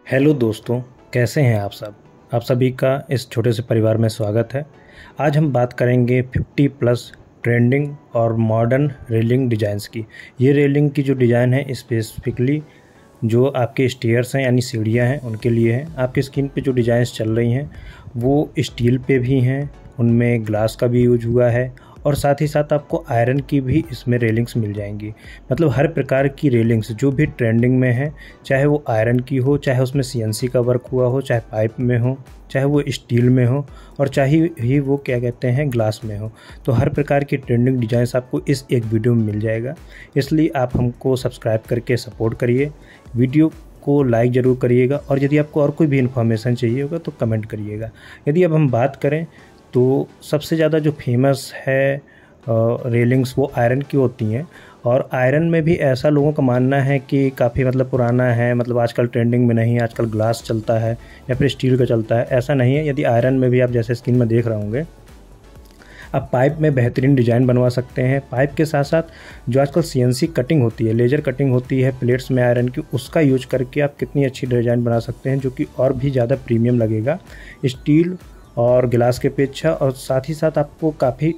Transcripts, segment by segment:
Hello दोस्तों, कैसे हैं आप सब। आप सभी का इस छोटे से परिवार में स्वागत है। आज हम बात करेंगे 50 प्लस ट्रेंडिंग और मॉडर्न रेलिंग डिज़ाइंस की। ये रेलिंग की जो डिज़ाइन है स्पेसिफिकली जो आपके स्टेयर्स हैं यानी सीढ़ियाँ हैं उनके लिए हैं। आपके स्क्रीन पे जो डिज़ाइंस चल रही हैं वो स्टील पे भी हैं, उनमें ग्लास का भी यूज हुआ है और साथ ही साथ आपको आयरन की भी इसमें रेलिंग्स मिल जाएंगी। मतलब हर प्रकार की रेलिंग्स जो भी ट्रेंडिंग में है, चाहे वो आयरन की हो, चाहे उसमें सीएनसी का वर्क हुआ हो, चाहे पाइप में हो, चाहे वो स्टील में हो और चाहे ही वो क्या कहते हैं ग्लास में हो, तो हर प्रकार की ट्रेंडिंग डिज़ाइंस आपको इस एक वीडियो में मिल जाएगा। इसलिए आप हमको सब्सक्राइब करके सपोर्ट करिए, वीडियो को लाइक ज़रूर करिएगा और यदि आपको और कोई भी इन्फॉर्मेशन चाहिए होगा तो कमेंट करिएगा। यदि अब हम बात करें तो सबसे ज़्यादा जो फेमस है रेलिंग्स वो आयरन की होती हैं और आयरन में भी ऐसा लोगों का मानना है कि काफ़ी मतलब पुराना है, मतलब आजकल ट्रेंडिंग में नहीं है, आजकल ग्लास चलता है या फिर स्टील का चलता है। ऐसा नहीं है। यदि आयरन में भी आप जैसे स्क्रीन में देख रहे होंगे, आप पाइप में बेहतरीन डिज़ाइन बनवा सकते हैं। पाइप के साथ साथ जो आजकल सीएनसी कटिंग होती है, लेज़र कटिंग होती है प्लेट्स में आयरन की, उसका यूज करके आप कितनी अच्छी डिज़ाइन बना सकते हैं जो कि और भी ज़्यादा प्रीमियम लगेगा स्टील और गिलास के अपेक्षा, और साथ ही साथ आपको काफ़ी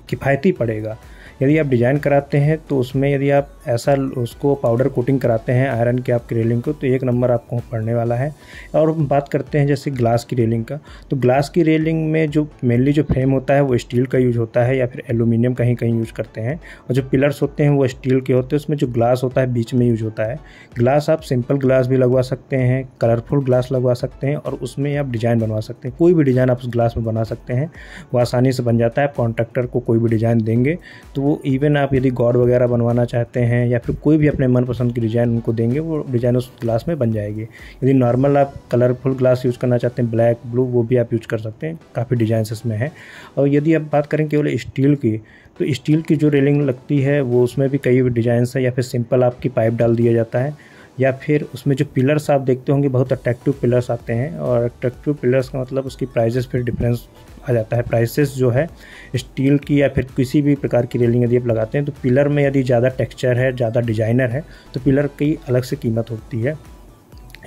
किफ़ायती पड़ेगा। यदि आप डिज़ाइन कराते हैं तो उसमें यदि आप ऐसा उसको पाउडर कोटिंग कराते हैं आयरन के आपकी रेलिंग को तो एक नंबर आपको पड़ने वाला है। और बात करते हैं जैसे ग्लास की रेलिंग का, तो ग्लास की रेलिंग में जो मेनली जो फ्रेम होता है वो स्टील का यूज होता है या फिर एल्यूमिनियम कहीं कहीं यूज करते हैं, और जो पिलर्स होते हैं वो स्टील के होते हैं। उसमें जो ग्लास होता है बीच में यूज होता है। ग्लास आप सिंपल ग्लास भी लगवा सकते हैं, कलरफुल ग्लास लगवा सकते हैं और उसमें आप डिज़ाइन बनवा सकते हैं। कोई भी डिज़ाइन आप उस ग्लास में बना सकते हैं, वो आसानी से बन जाता है। आप कॉन्ट्रैक्टर को कोई भी डिज़ाइन देंगे तो वो इवन आप यदि गॉड वगैरह बनवाना चाहते हैं या फिर कोई भी अपने मनपसंद की डिज़ाइन उनको देंगे, वो डिज़ाइन उस ग्लास में बन जाएगी। यदि नॉर्मल आप कलरफुल ग्लास यूज़ करना चाहते हैं, ब्लैक ब्लू, वो भी आप यूज़ कर सकते हैं। काफ़ी डिज़ाइंस इसमें हैं। और यदि आप बात करें केवल स्टील की, तो स्टील की जो रेलिंग लगती है वो उसमें भी कई डिज़ाइंस है। या फिर सिंपल आपकी पाइप डाल दिया जाता है, या फिर उसमें जो पिलर्स आप देखते होंगे बहुत अट्रैक्टिव पिलर्स आते हैं, और अट्रैक्टिव पिलर्स का मतलब उसकी प्राइजेस फिर डिफरेंस आ जाता है। प्राइसेस जो है स्टील की या फिर किसी भी प्रकार की रेलिंग यदि आप लगाते हैं तो पिलर में यदि ज़्यादा टेक्सचर है, ज़्यादा डिजाइनर है तो पिलर की अलग से कीमत होती है।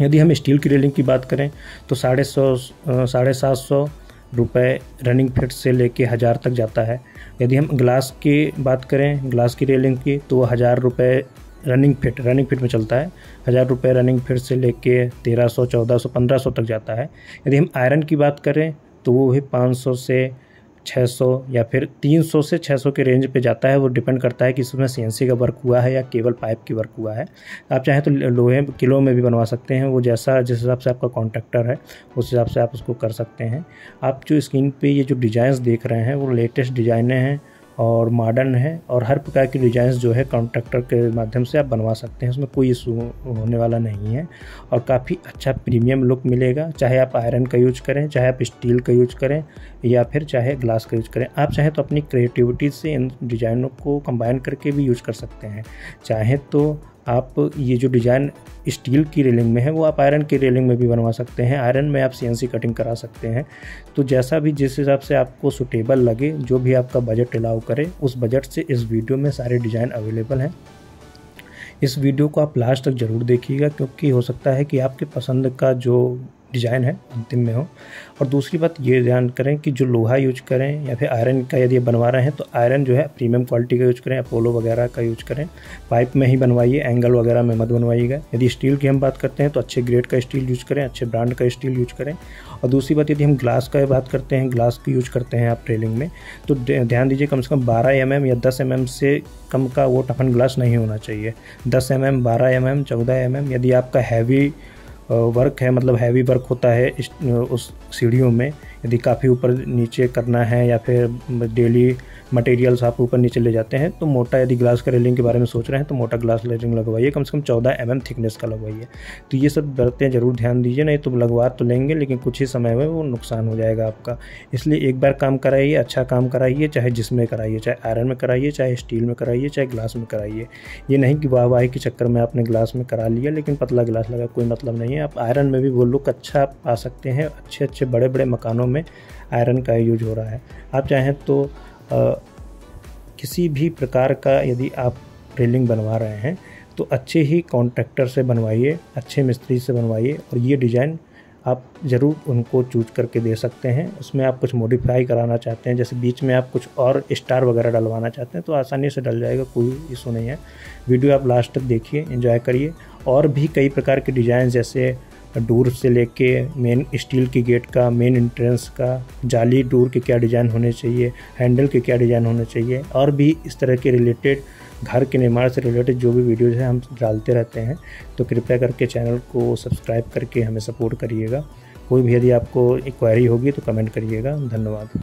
यदि हम स्टील की रेलिंग की बात करें तो 750 रुपये रनिंग फिट से लेके 1000 तक जाता है। यदि हम ग्लास की बात करें, ग्लास की रेलिंग की, तो 1000 रुपये रनिंग फिट में चलता है। 1000 रुपये रनिंग फिट से लेके 1300, 1400, 1500 तक जाता है। यदि हम आयरन की बात करें तो वो भी 500 से 600 या फिर 300 से 600 के रेंज पे जाता है। वो डिपेंड करता है कि इसमें सीएनसी का वर्क हुआ है या केवल पाइप की वर्क हुआ है। आप चाहें तो लोहे किलो में भी बनवा सकते हैं, वो जिस हिसाब से आपका कॉन्ट्रैक्टर है उस हिसाब से आप उसको कर सकते हैं। आप जो स्क्रीन पे ये जो डिज़ाइंस देख रहे हैं वो लेटेस्ट डिज़ाइनें हैं और मॉडर्न है, और हर प्रकार की डिज़ाइंस जो है कॉन्ट्रैक्टर के माध्यम से आप बनवा सकते हैं। उसमें कोई इशू होने वाला नहीं है और काफ़ी अच्छा प्रीमियम लुक मिलेगा। चाहे आप आयरन का यूज करें, चाहे आप स्टील का यूज करें या फिर चाहे ग्लास का यूज करें। आप चाहे तो अपनी क्रिएटिविटी से इन डिज़ाइनों को कंबाइन करके भी यूज कर सकते हैं। चाहे तो आप ये जो डिज़ाइन स्टील की रेलिंग में है वो आप आयरन की रेलिंग में भी बनवा सकते हैं। आयरन में आप सीएनसी कटिंग करा सकते हैं। तो जैसा भी जिस हिसाब से आपको सूटेबल लगे, जो भी आपका बजट अलाउ करे, उस बजट से इस वीडियो में सारे डिज़ाइन अवेलेबल हैं। इस वीडियो को आप लास्ट तक ज़रूर देखिएगा क्योंकि हो सकता है कि आपके पसंद का जो डिज़ाइन है अंतिम में हो। और दूसरी बात ये ध्यान करें कि जो लोहा यूज करें या फिर आयरन का यदि बनवा रहे हैं तो आयरन जो है प्रीमियम क्वालिटी का यूज करें, अपोलो वगैरह का यूज करें। पाइप में ही बनवाइए, एंगल वगैरह में मत बनवाइएगा। यदि स्टील की हम बात करते हैं तो अच्छे ग्रेड का स्टील यूज करें, अच्छे ब्रांड का स्टील यूज करें। और दूसरी बात, यदि हम ग्लास का बात करते हैं, ग्लास की यूज करते हैं आप रेलिंग में, तो ध्यान दीजिए कम से कम 12 mm या 10 mm से कम का वो टफन ग्लास नहीं होना चाहिए। 10 mm, 12 mm, 14 mm। यदि आपका हैवी वर्क है, मतलब हैवी वर्क होता है उस सीढ़ियों में, यदि काफ़ी ऊपर नीचे करना है या फिर डेली मटेरियल्स आप ऊपर नीचे ले जाते हैं तो मोटा, यदि ग्लास का रेलिंग के बारे में सोच रहे हैं तो मोटा ग्लास रेलिंग लगवाइए, कम से कम 14 mm थिकनेस का लगवाइए। तो ये सब बातें ज़रूर ध्यान दीजिए, नहीं तो लगवा तो लेंगे लेकिन कुछ ही समय में वो नुकसान हो जाएगा आपका। इसलिए एक बार काम कराइए, अच्छा काम कराइए, चाहे जिसमें कराइए, चाहे आयरन में कराइए, चाहे स्टील में कराइए, चाहे ग्लास में कराइए। ये नहीं कि वाहवाही के चक्कर में आपने ग्लास में करा लिया लेकिन पतला ग्लास लगा, कोई मतलब नहीं है। आप आयरन में भी वो लुक अच्छा पा सकते हैं। अच्छे अच्छे बड़े बड़े मकानों में आयरन का यूज हो रहा है। आप चाहें तो किसी भी प्रकार का यदि आप रेलिंग बनवा रहे हैं तो अच्छे ही कॉन्ट्रैक्टर से बनवाइए, अच्छे मिस्त्री से बनवाइए और ये डिज़ाइन आप ज़रूर उनको चूज करके दे सकते हैं। उसमें आप कुछ मॉडिफाई कराना चाहते हैं, जैसे बीच में आप कुछ और स्टार वगैरह डलवाना चाहते हैं तो आसानी से डल जाएगा, कोई इशू नहीं है। वीडियो आप लास्ट तक देखिए, एंजॉय करिए। और भी कई प्रकार के डिज़ाइन जैसे डोर से लेके मेन स्टील की गेट का, मेन एंट्रेंस का, जाली डोर के क्या डिज़ाइन होने चाहिए, हैंडल के क्या डिज़ाइन होने चाहिए, और भी इस तरह के रिलेटेड घर के निर्माण से रिलेटेड जो भी वीडियोज़ हैं हम डालते रहते हैं। तो कृपया करके चैनल को सब्सक्राइब करके हमें सपोर्ट करिएगा। कोई भी यदि आपको क्वेरी होगी तो कमेंट करिएगा। धन्यवाद।